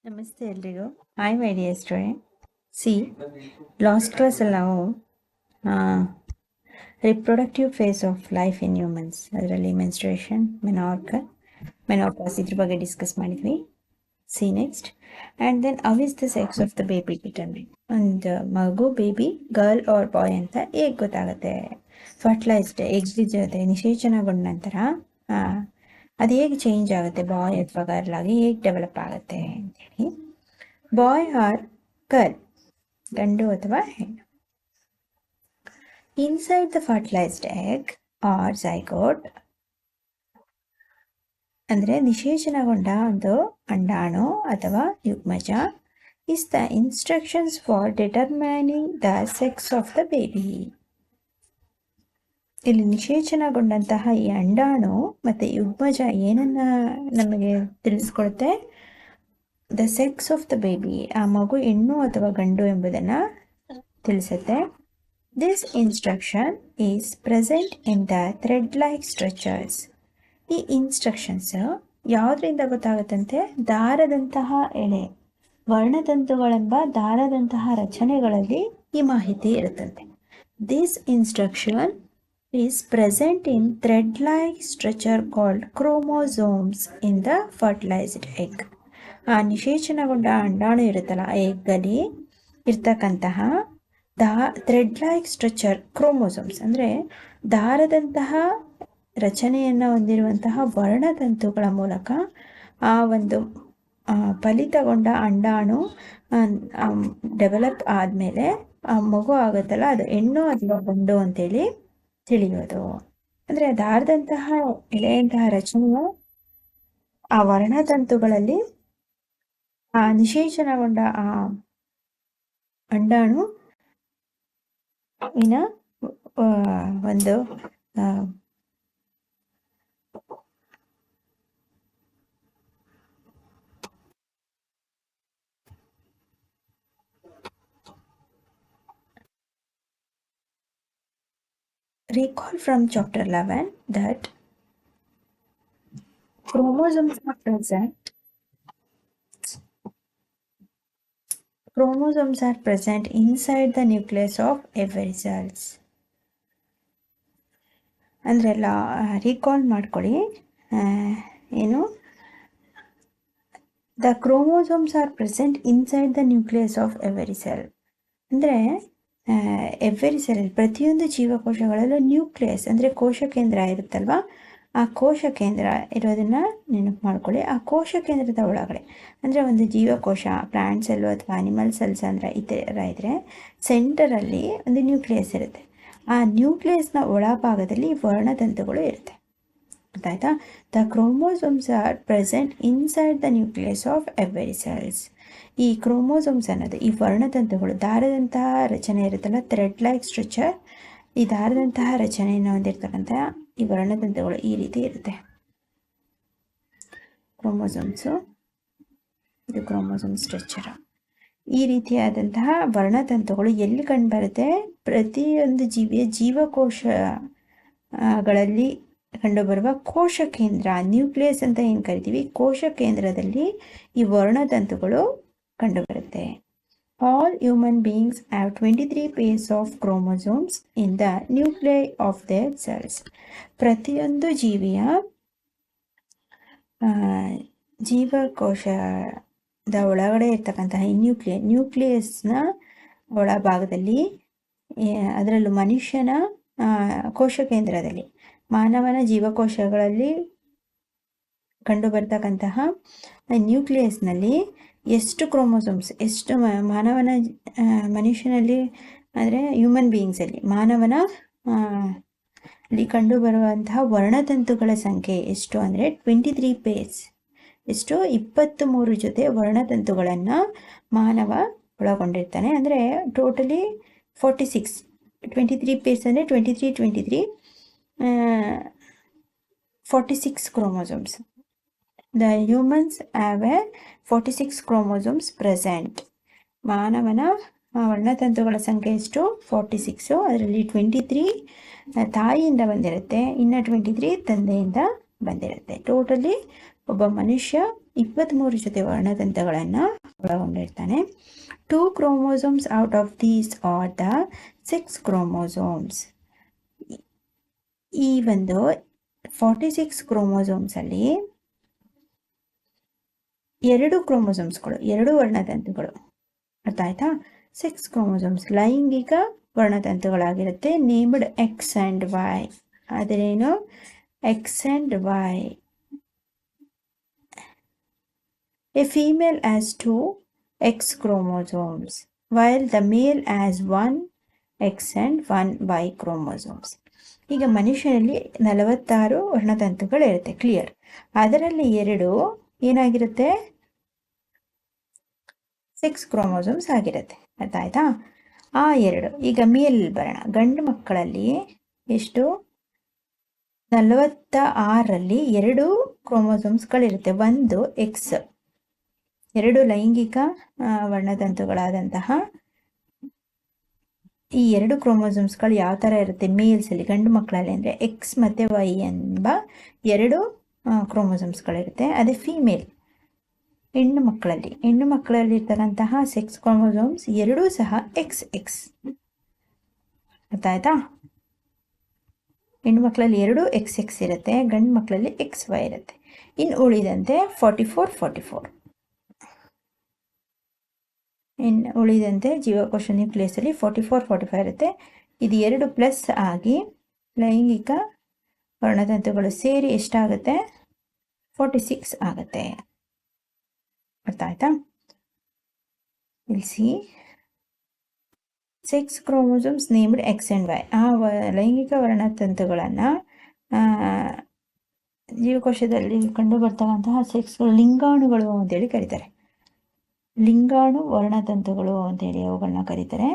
ನಮಸ್ತೆ ಎಲ್ರಿಗೂ. Hi my dear student. See last ಕ್ಲಾಸಲ್ಲಿ ನಾವು reproductive phase of life in humans, ಅದರಲ್ಲಿ ಮೆನ್ಸ್ಟ್ರೇಷನ್, ಮೆನೋಪಾಸ್ ಇದ್ರ ಬಗ್ಗೆ ಡಿಸ್ಕಸ್ ಮಾಡಿದ್ವಿ. See next and then how is the sex of the baby determine. ಒಂದು ಮಗು ಬೇಬಿ ಗರ್ಲ್ ಆರ್ ಬಾಯ್ ಅಂತ ಹೇಗೆ ಗೊತ್ತಾಗುತ್ತೆ? ಫರ್ಟಿಲೈಸ್ಡ್ ಎಗ್ ಜೊತೆ ನಿಷೇಚನಗೊಂಡ ನಂತರ ಅದು ಹೇಗೆ ಚೇಂಜ್ ಆಗುತ್ತೆ, ಬಾಯ್ ಅಥವಾ ಗರ್ಲ್ ಆಗಿ ಹೇಗೆ ಡೆವಲಪ್ ಆಗುತ್ತೆ ಅಂತೇಳಿ. ಬಾಯ್ ಆರ್ ಗರ್ಲ್, ಗಂಡು ಅಥವಾ ಹೆಣ್ಣು. Inside the fertilised egg or zygote, ಅಂದರೆ ನಿಷೇಚನಗೊಂಡ ಒಂದು ಅಂಡಾಣು ಅಥವಾ ಯುಗ್ಮಜ, is the instructions for determining the sex of the baby. ಇಲ್ಲಿ ನಿಷೇಚನಗೊಂಡಂತಹ ಈ ಅಂಡಾಣು ಮತ್ತು ಯುಗ್ಮಜ ಏನನ್ನ ನಮಗೆ ತಿಳಿಸ್ಕೊಡುತ್ತೆ? The sex of the baby, ಆ ಮಗು ಹೆಣ್ಣು ಅಥವಾ ಗಂಡು ಎಂಬುದನ್ನು ತಿಳಿಸುತ್ತೆ. This instruction is present in the thread like structures. ಈ ಇನ್ಸ್ಟ್ರಕ್ಷನ್ಸ್ ಯಾವುದರಿಂದ ಗೊತ್ತಾಗುತ್ತಂತೆ? ದಾರದಂತಹ ಎಳೆ, ವರ್ಣತಂತುಗಳೆಂಬ ದಾರದಂತಹ ರಚನೆಗಳಲ್ಲಿ ಈ ಮಾಹಿತಿ ಇರುತ್ತಂತೆ. This instruction is present in thread-like structure called chromosomes in the fertilized egg. ಆ ನಿಷೇಚನಗೊಂಡ ಅಂಡಾಣು ಇರುತ್ತಲ್ಲ, ಆ ಎಗ್ಗಲ್ಲಿ ಇರ್ತಕ್ಕಂತಹ ಥ್ರೆಡ್ ಲೈಕ್ ಸ್ಟ್ರಕ್ಚರ್, ಕ್ರೋಮೋಸೋಮ್ಸ್ ಅಂದರೆ ದಾರದಂತಹ ರಚನೆಯನ್ನು ಹೊಂದಿರುವಂತಹ ವರ್ಣತಂತುಗಳ ಮೂಲಕ ಆ ಒಂದು ಫಲಿತಗೊಂಡ ಅಂಡಾಣು ಡೆವಲಪ್ ಆದಮೇಲೆ ಆ ಮಗು ಆಗುತ್ತಲ್ಲ, ಅದು ಹೆಣ್ಣು ಅಥವಾ ಗಂಡು ಅಂತೇಳಿ ತಿಳಿಯೋದು. ಅಂದರೆ ದಾರದಂತಹ ಎಳೆಯಂತಹ ರಚನೆಯ ಆ ವರ್ಣತಂತುಗಳಲ್ಲಿ ಆ ನಿಷೇಚನಗೊಂಡ ಆ ಅಂಡಾಣು ಇನ ಒಂದು recall from chapter 11 that chromosomes are present inside the nucleus of every cells. ಅಂದ್ರೆಲ್ಲ ರೀಕಾಲ್ ಮಾಡ್ಕೊಳ್ಳಿ. ಏನು? The chromosomes are present inside the nucleus of every cell. ಅಂದರೆ ಎವ್ರಿ ಸೆಲ್, ಪ್ರತಿಯೊಂದು ಜೀವಕೋಶಗಳಲ್ಲೂ ನ್ಯೂಕ್ಲಿಯಸ್ ಅಂದರೆ ಕೋಶ ಕೇಂದ್ರ ಇರುತ್ತಲ್ವ, ಆ ಕೋಶ ಕೇಂದ್ರ ಇರೋದನ್ನು ನೆನಪು ಮಾಡ್ಕೊಳ್ಳಿ. ಆ ಕೋಶ ಕೇಂದ್ರದ ಒಳಗಡೆ ಅಂದರೆ ಒಂದು ಜೀವಕೋಶ, ಪ್ಲಾಂಟ್ ಸೆಲ್ಲು ಅಥವಾ ಅನಿಮಲ್ ಸೆಲ್ಸ್ ಅಂದರೆ ಈ ಥರ ಇದ್ದರೆ ಸೆಂಟರಲ್ಲಿ ಒಂದು ನ್ಯೂಕ್ಲಿಯಸ್ ಇರುತ್ತೆ. ಆ ನ್ಯೂಕ್ಲಿಯಸ್ನ ಒಳಭಾಗದಲ್ಲಿ ವರ್ಣತಂತುಗಳು ಇರುತ್ತೆ. ಗೊತ್ತಾಯ್ತಾ? The chromosomes are present inside the nucleus of every cells. ಈ ಕ್ರೋಮೋಸೋಮ್ಸ್ ಅನ್ನೋದು ಈ ವರ್ಣತಂತುಗಳು, ದಾರದಂತಹ ರಚನೆ ಇರುತ್ತಲ್ಲ, ಥ್ರೆಡ್ ಲೈಕ್ ಸ್ಟ್ರಕ್ಚರ್, ಈ ದಾರದಂತಹ ರಚನೆಯನ್ನು ಹೊಂದಿರತಕ್ಕಂಥ ಈ ವರ್ಣತಂತುಗಳು ಈ ರೀತಿ ಇರುತ್ತೆ. ಕ್ರೋಮೋಸೋಮ್ಸು, ಇದು ಕ್ರೋಮೋಸೋಮ್ ಸ್ಟ್ರಕ್ಚರ್. ಈ ರೀತಿಯಾದಂತಹ ವರ್ಣತಂತುಗಳು ಎಲ್ಲಿ ಕಂಡುಬರುತ್ತೆ? ಪ್ರತಿಯೊಂದು ಜೀವಿಯ ಜೀವಕೋಶಗಳಲ್ಲಿ ಕಂಡುಬರುವ ಕೋಶ ಕೇಂದ್ರ, ನ್ಯೂಕ್ಲಿಯಸ್ ಅಂತ ಏನು ಕರಿತೀವಿ, ಕೋಶ ಕೇಂದ್ರದಲ್ಲಿ ಈ ವರ್ಣತಂತುಗಳು ಕಂಡುಬರುತ್ತೆ. All human beings have 23 pairs of chromosomes in the nuclei of their cells. ಪ್ರತಿಯೊಂದು ಜೀವಿಯ ಜೀವಕೋಶದ ಒಳಗಡೆ ಇರ್ತಕ್ಕಂತಹ ಈ ನ್ಯೂಕ್ಲಿಯಸ್ನ ಒಳಭಾಗದಲ್ಲಿ, ಅದರಲ್ಲೂ ಮನುಷ್ಯನ ಕೋಶ ಕೇಂದ್ರದಲ್ಲಿ, ಮಾನವನ ಜೀವಕೋಶಗಳಲ್ಲಿ ಕಂಡುಬರ್ತಕ್ಕಂತಹ ನ್ಯೂಕ್ಲಿಯಸ್ನಲ್ಲಿ ಎಷ್ಟು ಕ್ರೋಮೋಸೋಮ್ಸ್, ಎಷ್ಟು ಮನುಷ್ಯನಲ್ಲಿ ಅಂದರೆ ಹ್ಯೂಮನ್ ಬೀಯಿಂಗ್ಸಲ್ಲಿ, ಮಾನವನ ಅಲ್ಲಿ ಕಂಡುಬರುವಂತಹ ವರ್ಣತಂತುಗಳ ಸಂಖ್ಯೆ ಎಷ್ಟು ಅಂದರೆ 23 ಪೇರ್ಸ್. ಎಷ್ಟು? 23 ಜೊತೆ ವರ್ಣತಂತುಗಳನ್ನು ಮಾನವ ಒಳಗೊಂಡಿರ್ತಾನೆ. ಅಂದರೆ ಟೋಟಲಿ 46. 23 ಪೇರ್ಸ್ ಅಂದರೆ 23 46 chromosomes. The humans have a 46 chromosomes present. ಮಾನವನ ವರ್ಣತಂತುಗಳ ಸಂಖ್ಯೆ ಎಷ್ಟು? 46. ಅದರಲ್ಲಿ 23 ತಾಯಿಯಿಂದ ಬಂದಿರುತ್ತೆ, ಇನ್ನು 23 ತಂದೆಯಿಂದ ಬಂದಿರುತ್ತೆ. ಟೋಟಲಿ ಒಬ್ಬ ಮನುಷ್ಯ 23 ಜೊತೆ ವರ್ಣತಂತುಗಳನ್ನು ಒಳಗೊಂಡಿರ್ತಾನೆ. 2 chromosomes out of these are the 6 chromosomes. ಈ ಒಂದು 46 chromosomes ಅಲ್ಲಿ 2 ಕ್ರೋಮೋಸೋಮ್ಸ್ಗಳು, 2 ವರ್ಣತಂತುಗಳು, ಅರ್ಥ ಆಯ್ತಾ? 6 chromosomes ಲೈಂಗಿಕ ವರ್ಣತಂತುಗಳಾಗಿರುತ್ತೆ. Named X and Y. ಅದರೇನು? X and Y. A female has 2 X chromosomes while the male has 1 X and 1 Y chromosomes. ಈಗ ಮನುಷ್ಯನಲ್ಲಿ 46 ವರ್ಣತಂತುಗಳಿರುತ್ತೆ, ಕ್ಲಿಯರ್. ಅದರಲ್ಲಿ 2 ಏನಾಗಿರುತ್ತೆ? 6 chromosomes ಆಗಿರುತ್ತೆ, ಅರ್ಥ ಆಯ್ತಾ? ಆ 2 ಈಗ ಮೇಲ್ ಬರೋಣ. ಗಂಡು ಮಕ್ಕಳಲ್ಲಿ ಎಷ್ಟು? 46ರಲ್ಲಿ 2 ಕ್ರೋಮೋಸೋಮ್ಸ್ಗಳಿರುತ್ತೆ. ಒಂದು ಎಕ್ಸ್, 2 ಲೈಂಗಿಕ ವರ್ಣತಂತುಗಳಾದಂತಹ ಈ 2 ಕ್ರೋಮೋಸೋಮ್ಸ್ಗಳು ಯಾವ ಥರ ಇರುತ್ತೆ ಮೇಲ್ಸಲ್ಲಿ, ಗಂಡು ಮಕ್ಕಳಲ್ಲಿ ಅಂದರೆ ಎಕ್ಸ್ ಮತ್ತು ವೈ ಎಂಬ 2 ಕ್ರೋಮೋಸೋಮ್ಸ್ಗಳಿರುತ್ತೆ. ಅದೇ ಫೀಮೇಲ್ ಹೆಣ್ಣು ಮಕ್ಕಳಲ್ಲಿ ಇರ್ತಕ್ಕಂತಹ 6 ಕ್ರೋಮೋಸೋಮ್ಸ್ 2 ಸಹ ಎಕ್ಸ್ ಎಕ್ಸ್, ಅರ್ಥ ಆಯ್ತಾ? ಹೆಣ್ಣು ಮಕ್ಕಳಲ್ಲಿ 2 ಎಕ್ಸ್ ಎಕ್ಸ್ ಇರುತ್ತೆ, ಗಂಡು ಮಕ್ಕಳಲ್ಲಿ ಎಕ್ಸ್ ವೈ ಇರುತ್ತೆ. ಇನ್ನು ಉಳಿದಂತೆ 44. ಇನ್ನು ಉಳಿದಂತೆ ಜೀವಕೋಶ ನ್ಯೂಕ್ಲಿಯಸಲ್ಲಿ 44 ಇರುತ್ತೆ. ಇದು 2 ಪ್ಲಸ್ ಆಗಿ ಲೈಂಗಿಕ ವರ್ಣತಂತುಗಳು ಸೇರಿ ಎಷ್ಟಾಗುತ್ತೆ? 46 ಆಗುತ್ತೆ, ಅರ್ಥ ಆಯ್ತಾ? ಇಲ್ಲಿಸಿ 6 chromosomes named X and Y. ಆ ಲೈಂಗಿಕ ವರ್ಣತಂತುಗಳನ್ನು ಜೀವಕೋಶದಲ್ಲಿ ಕಂಡು ಬರ್ತಕ್ಕಂತಹ 6 ಲಿಂಗಾಣುಗಳು ಅಂತೇಳಿ ಕರೀತಾರೆ. ಲಿಂಗಾಣು ವರ್ಣತಂತುಗಳು ಅಂತೇಳಿ ಅವುಗಳನ್ನ ಕರೀತಾರೆ.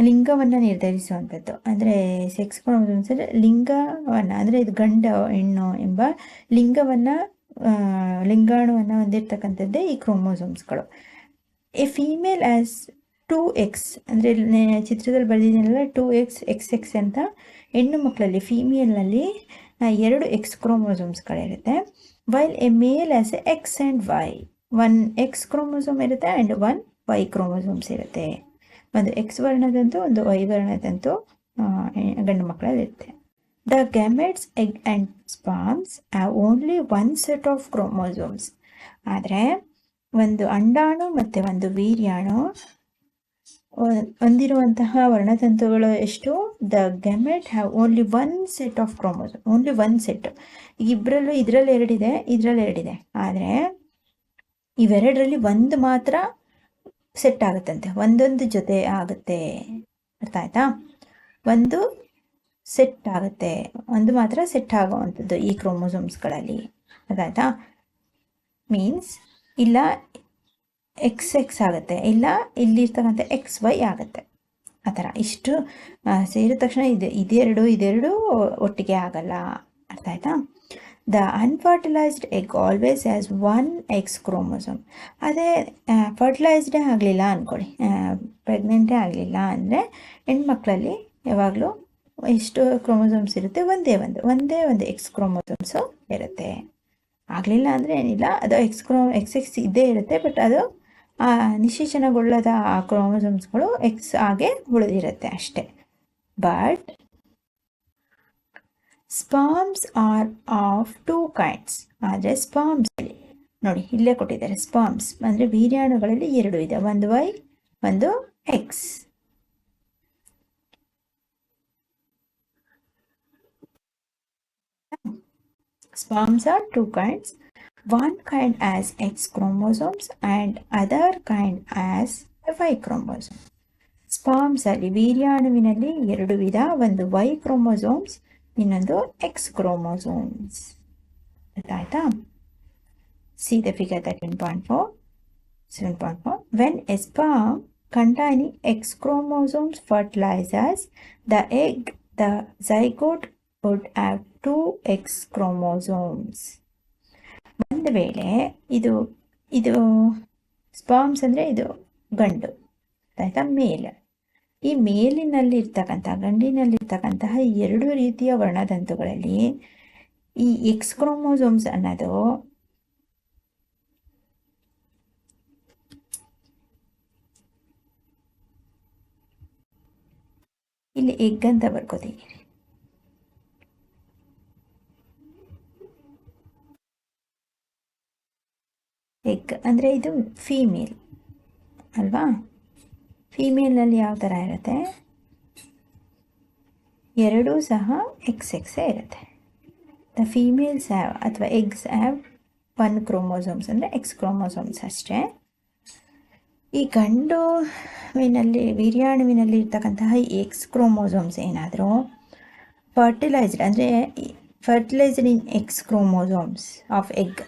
ಲಿಂಗವನ್ನು ನಿರ್ಧರಿಸುವಂಥದ್ದು ಅಂದರೆ 6 chromosomes ಲಿಂಗವನ್ನು, ಅಂದರೆ ಇದು ಗಂಡ ಹೆಣ್ಣು ಎಂಬ ಲಿಂಗಾಣುವನ್ನು ಹೊಂದಿರ್ತಕ್ಕಂಥದ್ದೇ ಈ ಕ್ರೋಮೋಸೋಮ್ಸ್ಗಳು. ಎ ಫೀಮೇಲ್ ಆಸ್ 2x, ಅಂದರೆ ಚಿತ್ರದಲ್ಲಿ ಬರೆದಿದ್ದೀನಲ್ಲ 2x XX ಅಂತ. ಹೆಣ್ಣು ಮಕ್ಕಳಲ್ಲಿ ಫೀಮೇಲ್ನಲ್ಲಿ 2 ಎಕ್ಸ್ ಕ್ರೋಮೋಸೋಮ್ಸ್ಗಳಿರುತ್ತೆ. While a male has X and Y, 1 X chromosome ಇರುತ್ತೆ ಆ್ಯಂಡ್ 1 ವೈ ಕ್ರೋಮೋಸೋಮ್ಸ್ ಇರುತ್ತೆ. ಒಂದು ಎಕ್ಸ್ ವರ್ಣದಂತೂ ಒಂದು ವೈ ವರ್ಣದಂತೂ ಗಂಡು ಮಕ್ಕಳಲ್ಲಿ ಇರುತ್ತೆ. The gametes, egg and spawns have only 1 set of chromosomes. ಆದರೆ ಒಂದು ಅಂಡಾಣು ಮತ್ತು ಒಂದು ವೀರ್ಯಾಣು ಹೊಂದಿರುವಂತಹ ವರ್ಣತಂತುಗಳು ಎಷ್ಟು? The gamete have only 1 set of chromosomes, only 1 set. ಇಬ್ಬರಲ್ಲೂ ಇದರಲ್ಲಿ 2 ಇದೆ, ಇದರಲ್ಲಿ 2 ಇದೆ. ಆದರೆ ಇವೆರಡರಲ್ಲಿ ಒಂದು ಮಾತ್ರ ಸೆಟ್ ಆಗುತ್ತಂತೆ, ಒಂದೊಂದು ಜೊತೆ ಆಗುತ್ತೆ, ಅರ್ಥ ಆಯ್ತಾ? ಒಂದು ಸೆಟ್ ಆಗುತ್ತೆ, ಒಂದು ಮಾತ್ರ ಸೆಟ್ ಆಗುವಂಥದ್ದು ಈ ಕ್ರೋಮೋಸೋಮ್ಸ್ಗಳಲ್ಲಿ, ಅರ್ಥ ಆಯ್ತಾ? ಮೀನ್ಸ್ ಇಲ್ಲ ಎಕ್ಸ್ ಎಕ್ಸ್ ಆಗುತ್ತೆ, ಇಲ್ಲ ಇಲ್ಲಿರ್ತಕ್ಕಂಥ ಎಕ್ಸ್ ವೈ ಆಗುತ್ತೆ, ಆ ಥರ. ಇಷ್ಟು ಸೇರಿದ ತಕ್ಷಣ ಇದೆರಡು ಒಟ್ಟಿಗೆ ಆಗಲ್ಲ, ಅರ್ಥ ಆಯ್ತಾ? The unfertilised egg always has 1 X chromosome. ಅದೇ ಫರ್ಟಿಲೈಸ್ಡೇ ಆಗಲಿಲ್ಲ ಅಂದ್ಕೊಳ್ಳಿ, ಪ್ರೆಗ್ನೆಂಟೇ ಆಗಲಿಲ್ಲ ಅಂದರೆ ಹೆಣ್ಮಕ್ಳಲ್ಲಿ ಯಾವಾಗಲೂ ಎಷ್ಟು ಕ್ರೋಮೋಸೋಮ್ಸ್ ಇರುತ್ತೆ? ಒಂದೇ ಒಂದು ಎಕ್ಸ್ ಕ್ರೋಮೋಸೋಮ್ಸು ಇರುತ್ತೆ. ಆಗಲಿಲ್ಲ ಅಂದರೆ ಏನಿಲ್ಲ, ಅದು ಎಕ್ಸ್ ಎಕ್ಸ್ ಇದ್ದೇ ಇರುತ್ತೆ, ಬಟ್ ಅದು ನಿಶೇಚನಗೊಳ್ಳದ ಆ ಕ್ರೋಮೋಸೋಮ್ಸ್ಗಳು ಎಕ್ಸ್ ಆಗೇ ಉಳಿದಿರುತ್ತೆ ಅಷ್ಟೇ. But sperms are of 2 kinds. ಆದರೆ ಸ್ಪರ್ಮ್ಸಲ್ಲಿ ನೋಡಿ ಇಲ್ಲೇ ಕೊಟ್ಟಿದ್ದಾರೆ, ಸ್ಪರ್ಮ್ಸ್ ಅಂದರೆ ವೀರ್ಯಾಣುಗಳಲ್ಲಿ 2 ಇದೆ, ಒಂದು ವೈ ಒಂದು X. Sperms are 2 kinds. One kind has X chromosomes and other kind has Y chromosome. Sperms ಅಲ್ಲಿ ವೀರ್ಯಾಣುವಿನಲ್ಲಿ 2 ವಿಧ, ಒಂದು Y chromosomes, ಇನ್ನೊಂದು X chromosomes. ಆಯ್ತಾ? See the figure 13.4, 7.4. When a sperm containing X chromosomes fertilizes the egg, the zygote would have 2 X chromosomes. ಒಂದು ವೇಳೆ ಇದು sperms ಅಂದರೆ ಇದು ಗಂಡು, ಆಯಿತಾ? ಮೇಲ್. ಈ ಗಂಡಿನಲ್ಲಿರ್ತಕ್ಕಂತಹ 2 ರೀತಿಯ ವರ್ಣತಂತುಗಳಲ್ಲಿ ಈ ಎಕ್ಸ್ ಕ್ರೋಮೋಸೋಮ್ಸ್ ಅನ್ನೋದು ಇಲ್ಲಿ ಎಗ್ ಅಂತ ಬರ್ಕೋತೀನಿ. ಎಗ್ ಅಂದರೆ ಇದು ಫೀಮೇಲ್ ಅಲ್ವಾ? ಫೀಮೇಲಲ್ಲಿ ಯಾವ ಥರ ಇರುತ್ತೆ? ಎರಡೂ ಸಹ ಎಕ್ಸೇ ಇರುತ್ತೆ. ದ ಫೀಮೇಲ್ಸ್ ಹ್ಯಾವ್ ಅಥವಾ ಎಗ್ಸ್ ಹ್ಯಾವ್ 1 ಕ್ರೋಮೋಸೋಮ್ಸ್ ಅಂದರೆ ಎಕ್ಸ್ ಕ್ರೋಮೋಸೋಮ್ಸ್ ಅಷ್ಟೇ. ಈ ವೀರ್ಯಾಣುವಿನಲ್ಲಿ ಇರ್ತಕ್ಕಂತಹ ಎಕ್ಸ್ ಕ್ರೋಮೋಸೋಮ್ಸ್ ಏನಾದರೂ ಫರ್ಟಿಲೈಸ್ಡ್ ಅಂದರೆ fertilised in X chromosomes of egg,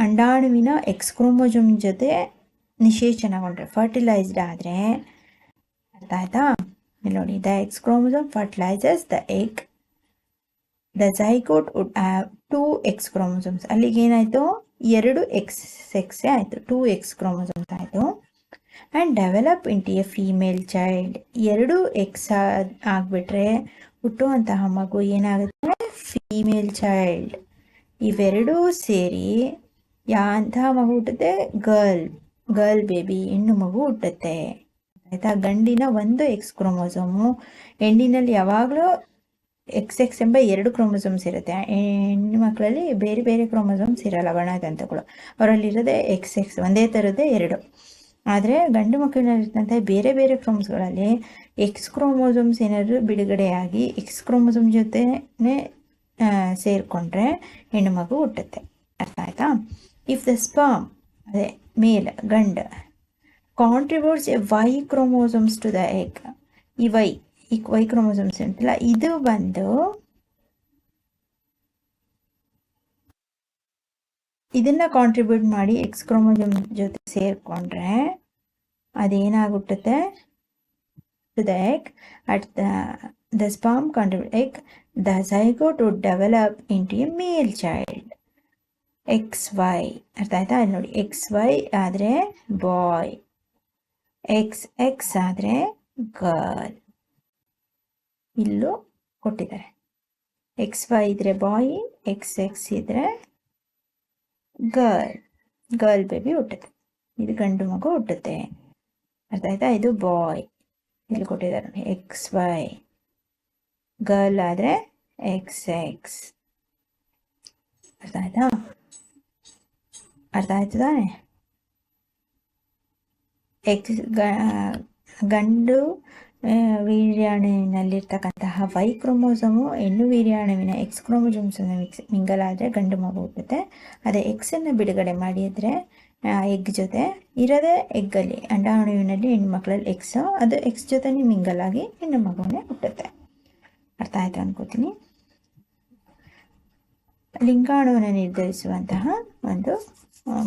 ಅಂಡಾಣುವಿನ ಎಕ್ಸ್ ಕ್ರೋಮೋಸೋಮ್ ಜೊತೆ ನಿಷೇಚನಗೊಂಡ್ರೆ, ಫರ್ಟಿಲೈಸ್ಡ್ ಆದರೆ, ಅರ್ಥ ಆಯ್ತಾ? ಇಲ್ಲಿ ನೋಡಿ, the X chromosome fertilises the egg, the zygote would have 2 X chromosomes. ಅಲ್ಲಿಗೆ ಏನಾಯಿತು? 2 ಎಕ್ಸೇ ಆಯಿತು, 2 ಎಕ್ಸ್ ಕ್ರೋಮೋಸೋಮ್ಸ್ ಆಯಿತು. And develop into a female child. 2 X ಆಗಿಬಿಟ್ರೆ ಹುಟ್ಟುವಂತಹ ಮಗು ಏನಾಗುತ್ತೆ? Female child. ಇವೆರಡೂ ಸೇರಿ ಅಂತಹ ಮಗು ಹುಟ್ಟುತ್ತೆ? ಗರ್ಲ್ ಬೇಬಿ, ಹೆಣ್ಣು ಮಗು ಹುಟ್ಟುತ್ತೆ. ಆಯಿತಾ? ಗಂಡಿನ 1 ಎಕ್ಸ್ ಕ್ರೋಮೋಸೋಮು, ಹೆಣ್ಣಿನಲ್ಲಿ ಯಾವಾಗಲೂ ಎಕ್ಸ್ ಎಂಬ 2 ಕ್ರೋಮೋಸೋಮ್ಸ್ ಇರುತ್ತೆ. ಹೆಣ್ಣು ಮಕ್ಕಳಲ್ಲಿ ಬೇರೆ ಬೇರೆ ಕ್ರೋಮೋಸೋಮ್ಸ್ ಇರಲ್ಲ, ವರ್ಣತಂತುಗಳು. ಅವರಲ್ಲಿರೋದೇ ಎಕ್ಸ್ ಒಂದೇ ಥರದ್ದೇ 2. ಆದರೆ ಗಂಡು ಮಕ್ಕಳಲ್ಲಿರ್ತಂಥ ಬೇರೆ ಬೇರೆ ಕ್ರೋಮೋಸ್ಗಳಲ್ಲಿ ಎಕ್ಸ್ ಕ್ರೋಮೋಸೋಮ್ಸ್ ಏನಾದರೂ ಬಿಡುಗಡೆಯಾಗಿ ಎಕ್ಸ್ ಕ್ರೋಮೋಸೋಮ್ ಜೊತೆನೇ ಸೇರಿಕೊಂಡ್ರೆ ಹೆಣ್ಣು ಮಗು ಹುಟ್ಟುತ್ತೆ. ಅರ್ಥ ಆಯ್ತಾ? ಇಫ್ ದ ಸ್ಪರ್ಮ್, ಅದೇ ಮೇಲ್ ಗಂಡು, contributes a Y chromosomes to the egg. ಈ ವೈ ಕ್ರೋಮೋಸೋಮ್ಸ್ ಉಂಟಲ್ಲ, ಇದು ಬಂದು ಇದನ್ನ ಕಾಂಟ್ರಿಬ್ಯೂಟ್ ಮಾಡಿ ಎಕ್ಸ್ ಕ್ರೋಮೋಸೋಮ್ ಜೊತೆ ಸೇರಿಕೊಂಡ್ರೆ ಅದೇನಾಗುತ್ತದೆ? To the egg. At the sperm contribute egg, the zygote would develop into a male child. XY, ಅರ್ಥ ಆಯ್ತಾ? ಅಲ್ಲಿ ನೋಡಿ, XY ಆದರೆ ಬಾಯ್, XX ಆದರೆ ಗರ್ಲ್. ಇಲ್ಲೂ ಕೊಟ್ಟಿದ್ದಾರೆ. XY ಇದ್ರೆ ಬಾಯ್, XX ಇದ್ರೆ ಗರ್ಲ್ ಬೇಬಿ ಹುಟ್ಟುತ್ತೆ. ಇದು ಗಂಡು ಮಗು ಹುಟ್ಟುತ್ತೆ. ಅರ್ಥ ಆಯ್ತಾ? ಇದು ಬಾಯ್, ಇಲ್ಲಿ ಕೊಟ್ಟಿದ್ದಾರೆ ನೋಡಿ, XY. ಗರ್ಲ್ ಆದರೆ XX. ಅರ್ಥ ಆಯ್ತಾ? ಅರ್ಥ ಆಯ್ತು ತಾನೆ? ಗಂಡು ವೀರ್ಯಾಣುವಿನಲ್ಲಿರ್ತಕ್ಕಂತಹ ವೈ ಕ್ರೋಮೋಸೋಮು ಹೆಣ್ಣು ವೀರ್ಯಾಣುವಿನ ಎಕ್ಸ್ ಕ್ರೋಮೋಸೋಮ್ಸ್ ಮಿಂಗಲ್ ಆದರೆ ಗಂಡು ಮಗು ಹುಟ್ಟುತ್ತೆ. ಅದೇ ಎಕ್ಸನ್ನು ಬಿಡುಗಡೆ ಮಾಡಿದರೆ ಎಗ್ ಜೊತೆ ಇರೋದೇ ಎಗ್ಗಲ್ಲಿ, ಅಂಡಾಣುವಿನಲ್ಲಿ ಹೆಣ್ಣು ಮಕ್ಕಳಲ್ಲಿ ಎಕ್ಸು, ಅದು ಎಕ್ಸ್ ಜೊತೆ ಮಿಂಗಲ್ ಆಗಿ ಹೆಣ್ಣು ಮಗುವೇ ಹುಟ್ಟುತ್ತೆ. ಅರ್ಥ ಆಯ್ತು ಅನ್ಕೋತೀನಿ. ಲಿಂಗಾಣುವನ್ನು ನಿರ್ಧರಿಸುವಂತಹ ಒಂದು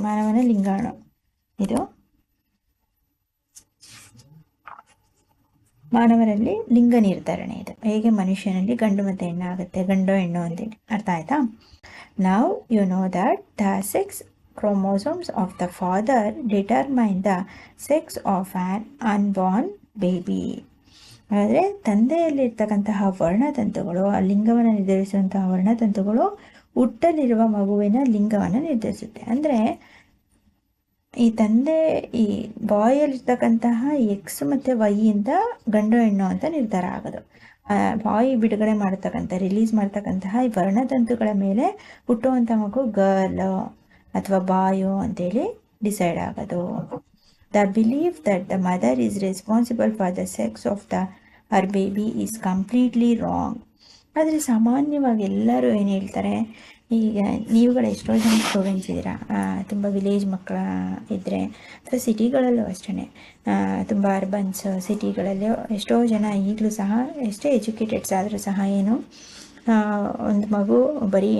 ಮಾನವನ ಲಿಂಗಾಣು ಇದು. ಮಾನವರಲ್ಲಿ ಲಿಂಗ ನಿರ್ಧರಣೆ ಇದು. ಹೇಗೆ ಮನುಷ್ಯನಲ್ಲಿ ಗಂಡು ಮತ್ತು ಹೆಣ್ಣು ಆಗುತ್ತೆ, ಗಂಡು ಹೆಣ್ಣು ಅಂತೇಳಿ. ಅರ್ಥ ಆಯ್ತಾ? ನಾವು you know that the sex chromosomes of the father determine the sex of an unborn baby. ಆದರೆ ತಂದೆಯಲ್ಲಿರ್ತಕ್ಕಂತಹ ವರ್ಣತಂತುಗಳು, ಆ ಲಿಂಗವನ್ನು ನಿರ್ಧರಿಸುವಂತಹ ವರ್ಣತಂತುಗಳು ಹುಟ್ಟಲಿರುವ ಮಗುವಿನ ಲಿಂಗವನ್ನು ನಿರ್ಧರಿಸುತ್ತೆ. ಅಂದರೆ ಈ ತಂದೆ ಈ ಬಾಯಲ್ಲಿರ್ತಕ್ಕಂತಹ ಎಕ್ಸ್ ಮತ್ತು ವೈಯಿಂದ ಗಂಡು ಹೆಣ್ಣು ಅಂತ ನಿರ್ಧಾರ ಆಗೋದು. ಬಾಯಿ ಬಿಡುಗಡೆ ಮಾಡತಕ್ಕಂಥ, ರಿಲೀಸ್ ಮಾಡ್ತಕ್ಕಂತಹ ಈ ವರ್ಣತಂತುಗಳ ಮೇಲೆ ಹುಟ್ಟುವಂಥ ಮಗು ಗರ್ಲ್ ಅಥವಾ ಬಾಯೋ ಅಂತೇಳಿ ಡಿಸೈಡ್ ಆಗೋದು. The belief that the mother is responsible for the sex of her baby is completely wrong. ಆದರೆ ಸಾಮಾನ್ಯವಾಗಿ ಎಲ್ಲರೂ ಏನು ಹೇಳ್ತಾರೆ, ಈಗ ನೀವುಗಳು ಎಷ್ಟೋ ಜನ ಸ್ಟೂಡೆಂಟ್ಸ್ ಇದ್ದೀರಾ, ತುಂಬ ವಿಲೇಜ್ ಮಕ್ಕಳ ಇದ್ದರೆ ಅಥವಾ ಸಿಟಿಗಳಲ್ಲೂ ಅಷ್ಟೇ, ತುಂಬ ಅರ್ಬನ್ಸ್ ಸಿಟಿಗಳಲ್ಲೂ ಎಷ್ಟೋ ಜನ ಈಗಲೂ ಸಹ ಎಷ್ಟೇ ಎಜುಕೇಟೆಡ್ಸ್ ಆದರೂ ಸಹ ಏನು ಒಂದು ಮಗು ಬರೀ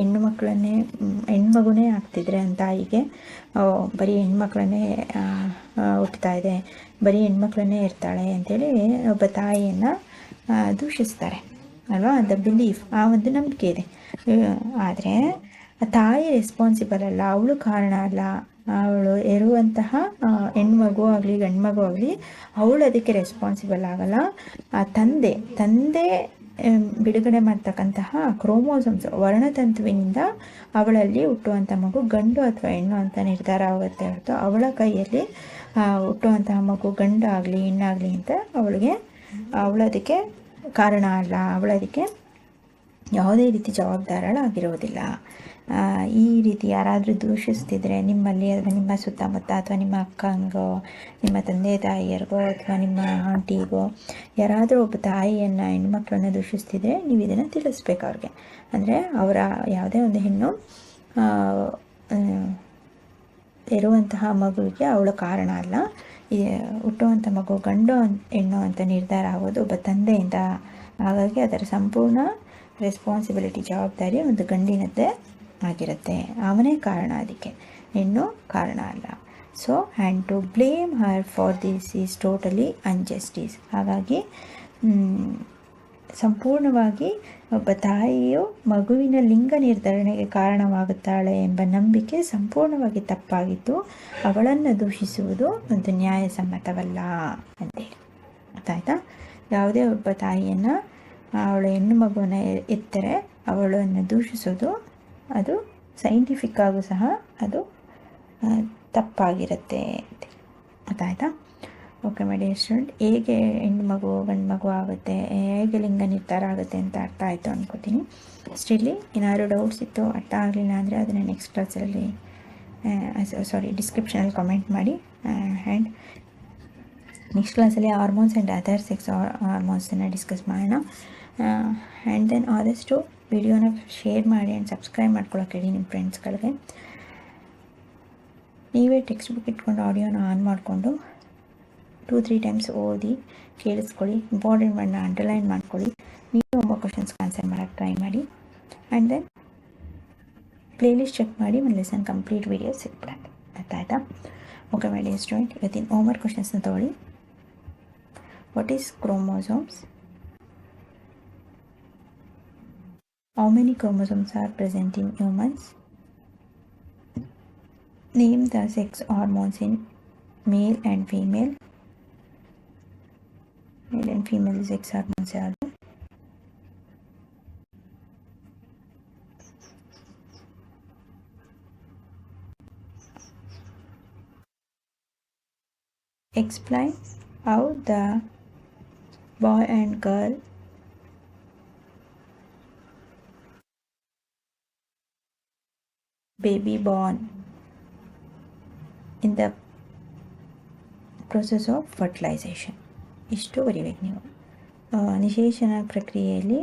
ಹೆಣ್ಮಗುನೇ ಆಗ್ತಿದ್ರೆ ಅಂತ ತಾಯಿಗೆ, ಬರೀ ಹೆಣ್ಮಕ್ಳನ್ನೇ ಹುಟ್ಟುತ್ತಾ ಇದೆ, ಬರೀ ಹೆಣ್ಮಕ್ಳನ್ನೇ ಇರ್ತಾಳೆ ಅಂಥೇಳಿ ಒಬ್ಬ ತಾಯಿಯನ್ನು ದೂಷಿಸ್ತಾರೆ ಅಲ್ವಾ? ದ ಬಿಲೀಫ್, ಆ ಒಂದು ನಂಬಿಕೆ ಇದೆ. ಆದರೆ ತಾಯಿ ರೆಸ್ಪಾನ್ಸಿಬಲ್ ಅಲ್ಲ, ಅವಳು ಕಾರಣ ಅಲ್ಲ. ಅವಳು ಇರುವಂತಹ ಹೆಣ್ಮಗು ಆಗಲಿ ಗಂಡು ಮಗು ಆಗಲಿ ಅವಳು ಅದಕ್ಕೆ ರೆಸ್ಪಾನ್ಸಿಬಲ್ ಆಗಲ್ಲ. ಆ ತಂದೆ ಬಿಡುಗಡೆ ಮಾಡ್ತಕ್ಕಂತಹ ಕ್ರೋಮೋಸೋಮ್ಸ್ ವರ್ಣತಂತುವಿನಿಂದ ಅವಳಲ್ಲಿ ಹುಟ್ಟುವಂಥ ಮಗು ಗಂಡು ಅಥವಾ ಹೆಣ್ಣು ಅಂತ ನಿರ್ಧಾರ ಆಗುತ್ತೆ ಹೊರತು ಅವಳ ಕೈಯಲ್ಲಿ ಹುಟ್ಟುವಂತಹ ಮಗು ಗಂಡು ಆಗಲಿ ಹೆಣ್ಣಾಗಲಿ ಅಂತ ಅವಳದಕ್ಕೆ ಕಾರಣ ಅಲ್ಲ, ಅವಳು ಅದಕ್ಕೆ ಯಾವುದೇ ರೀತಿ ಜವಾಬ್ದಾರಳಾಗಿರುವುದಿಲ್ಲ. ಈ ರೀತಿ ಯಾರಾದರೂ ದೂಷಿಸ್ತಿದ್ರೆ ನಿಮ್ಮಲ್ಲಿ, ಅಥವಾ ನಿಮ್ಮ ಸುತ್ತಮುತ್ತ, ಅಥವಾ ನಿಮ್ಮ ಅಕ್ಕಂಗೋ, ನಿಮ್ಮ ತಂದೆ ತಾಯಿಯರಿಗೋ, ಅಥವಾ ನಿಮ್ಮ ಆಂಟಿಗೋ, ಯಾರಾದರೂ ಒಬ್ಬ ತಾಯಿಯನ್ನು, ಹೆಣ್ಮಕ್ಳನ್ನ ದೂಷಿಸ್ತಿದ್ರೆ ನೀವು ಇದನ್ನು ತಿಳಿಸ್ಬೇಕು ಅವ್ರಿಗೆ. ಅಂದರೆ ಅವರ ಯಾವುದೇ ಒಂದು ಹೆಣ್ಣು ಇರುವಂತಹ ಮಗುವಿಗೆ ಅವಳು ಕಾರಣ ಅಲ್ಲ. ಹುಟ್ಟುವಂಥ ಮಗು ಗಂಡು ಹೆಣ್ಣು ಅಂತ ನಿರ್ಧಾರ ಆಗೋದು ಒಬ್ಬ ತಂದೆಯಿಂದ. ಹಾಗಾಗಿ ಅದರ ಸಂಪೂರ್ಣ ರೆಸ್ಪಾನ್ಸಿಬಿಲಿಟಿ, ಜವಾಬ್ದಾರಿ ಒಂದು ಗಂಡಿನದ್ದೇ ಆಗಿರುತ್ತೆ. ಅವನೇ ಕಾರಣ, ಅದಕ್ಕೆ ಹೆಣ್ಣು ಕಾರಣ ಅಲ್ಲ. So and to blame her for this is totally injustice. ಹಾಗಾಗಿ ಸಂಪೂರ್ಣವಾಗಿ ಒಬ್ಬ ತಾಯಿಯು ಮಗುವಿನ ಲಿಂಗ ನಿರ್ಧರಣೆಗೆ ಕಾರಣವಾಗುತ್ತಾಳೆ ಎಂಬ ನಂಬಿಕೆ ಸಂಪೂರ್ಣವಾಗಿ ತಪ್ಪಾಗಿದ್ದು, ಅವಳನ್ನು ದೂಷಿಸುವುದು ಒಂದು ನ್ಯಾಯಸಮ್ಮತವಲ್ಲ ಅಂತೇಳಿ. ಗೊತ್ತಾಯ್ತಾ? ಯಾವುದೇ ಒಬ್ಬ ತಾಯಿಯನ್ನು, ಅವಳ ಹೆಣ್ಣು ಮಗುವನ್ನು ಎತ್ತರೆ ಅವಳನ್ನು ದೂಷಿಸೋದು ಅದು ಸೈಂಟಿಫಿಕ್ ಆಗೂ ಸಹ ಅದು ತಪ್ಪಾಗಿರುತ್ತೆ. ಗೊತ್ತಾಯ್ತಾ? ಓಕೆ ಮೈ ಡಿಯರ್ ಸ್ಟೂಡೆಂಟ್, ಹೇಗೆ ಹೆಣ್ಣು ಮಗು ಗಂಡು ಮಗು ಆಗುತ್ತೆ, ಹೇಗೆ ಲಿಂಗ ನಿರ್ಧಾರ ಆಗುತ್ತೆ ಅಂತ ಅರ್ಥ ಆಯಿತು ಅಂದ್ಕೋತೀನಿ. ಸ್ಟಿಲ್ಲಿ ಏನಾದರೂ ಡೌಟ್ಸ್ ಇತ್ತು, ಅರ್ಥ ಆಗಲಿಲ್ಲ ಅಂದರೆ ಅದನ್ನು ನೆಕ್ಸ್ಟ್ ಕ್ಲಾಸಲ್ಲಿ ಡಿಸ್ಕ್ರಿಪ್ಷನಲ್ಲಿ ಕಮೆಂಟ್ ಮಾಡಿ. ಆ್ಯಂಡ್ ನೆಕ್ಸ್ಟ್ ಕ್ಲಾಸಲ್ಲಿ ಹಾರ್ಮೋನ್ಸ್ ಆ್ಯಂಡ್ ಅದರ್ ಸೆಕ್ಸ್ ಹಾರ್ಮೋನ್ಸನ್ನು ಡಿಸ್ಕಸ್ ಮಾಡೋಣ. ಆ್ಯಂಡ್ ದೆನ್ ಆದಷ್ಟು ವಿಡಿಯೋನ ಶೇರ್ ಮಾಡಿ ಆ್ಯಂಡ್ ಸಬ್ಸ್ಕ್ರೈಬ್ ಮಾಡ್ಕೊಳ್ಳೋಕೆ ಹೇಳಿ ನಿಮ್ಮ ಫ್ರೆಂಡ್ಸ್ಗಳಿಗೆ. ನೀವೇ ಟೆಕ್ಸ್ಟ್ ಬುಕ್ ಇಟ್ಕೊಂಡು ಆಡಿಯೋನ ಆನ್ ಮಾಡಿಕೊಂಡು 2-3 ಟೈಮ್ಸ್ ಓದಿ ಕೇಳಿಸ್ಕೊಳ್ಳಿ. ಇಂಪಾರ್ಟೆಂಟ್ ವರ್ಡ್ನ ಅಂಡರ್ಲೈನ್ ಮಾಡ್ಕೊಳ್ಳಿ. ನೀವು ಒಬ್ಬ ಕ್ವಶನ್ಸ್ಗೆ ಆನ್ಸರ್ ಮಾಡೋಕ್ಕೆ ಟ್ರೈ ಮಾಡಿ. ಆ್ಯಂಡ್ ದೆನ್ ಪ್ಲೇಲಿಸ್ಟ್ ಚೆಕ್ ಮಾಡಿ ಒಂದು ಲೆಸನ್ ಕಂಪ್ಲೀಟ್ ವೀಡಿಯೋ ಸಿಕ್ಬಿಡತ್ತೆ. ಆಯ್ತಾ? ಓಕೆ ಮೈ ಡಿಯರ್ ಸ್ಟೂಡೆಂಟ್, ಇವತ್ತಿನ ಹೋಮ್ವರ್ಕ್ ಕ್ವಶನ್ಸ್ನ ತೊಗೊಳ್ಳಿ. What is chromosomes? How many chromosomes are present in humans? Name the sex hormones in male and female. Male and female sex hormones are. Explain how the boy and girl baby born in the process of fertilization. ಇಷ್ಟು ಬರೀಬೇಕು ನೀವು. ನಿಷೇಚನ ಪ್ರಕ್ರಿಯೆಯಲ್ಲಿ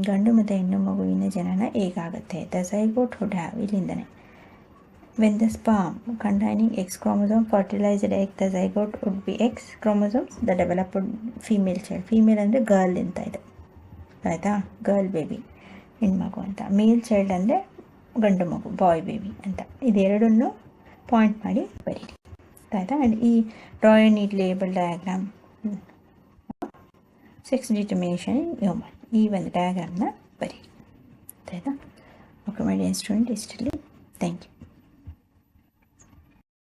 ಗಂಡು ಮತ್ತು ಹೆಣ್ಣು ಮಗುವಿನ ಜನನ ಹೇಗಾಗುತ್ತೆ. ದ ಝೈಗೋಟ್ ವುಡ್ ಹ್ಯಾವ್, ಇಲ್ಲಿಂದನೇ. When the sperm containing X chromosome fertilised egg, the zygote would be X chromosomes, the developed female child. Female ಅಂದರೆ ಗರ್ಲ್ ಅಂತ ಇದೆ, ಆಯಿತಾ? ಗರ್ಲ್ ಬೇಬಿ, ಹೆಣ್ಮಗು ಅಂತ. ಮೇಲ್ ಚೈಲ್ಡ್ ಅಂದರೆ ಗಂಡು ಮಗು, ಬಾಯ್ ಬೇಬಿ ಅಂತ. ಇದೆರಡನ್ನು ಪಾಯಿಂಟ್ ಮಾಡಿ ಬರೀರಿ, ಆಯಿತಾ? ಆ್ಯಂಡ್ ಈ draw a neat label diagram sex determination in human, ಈ ಒಂದು ಡಯಾಗ್ರಾಮ್ನ ಬರೀರಿ, ಆಯಿತಾ? ಓಕೆ ಮೈ ಡಿಯರ್ ಸ್ಟೂಡೆಂಟ್, ಇಷ್ಟರಲ್ಲಿ ಥ್ಯಾಂಕ್ ಯು.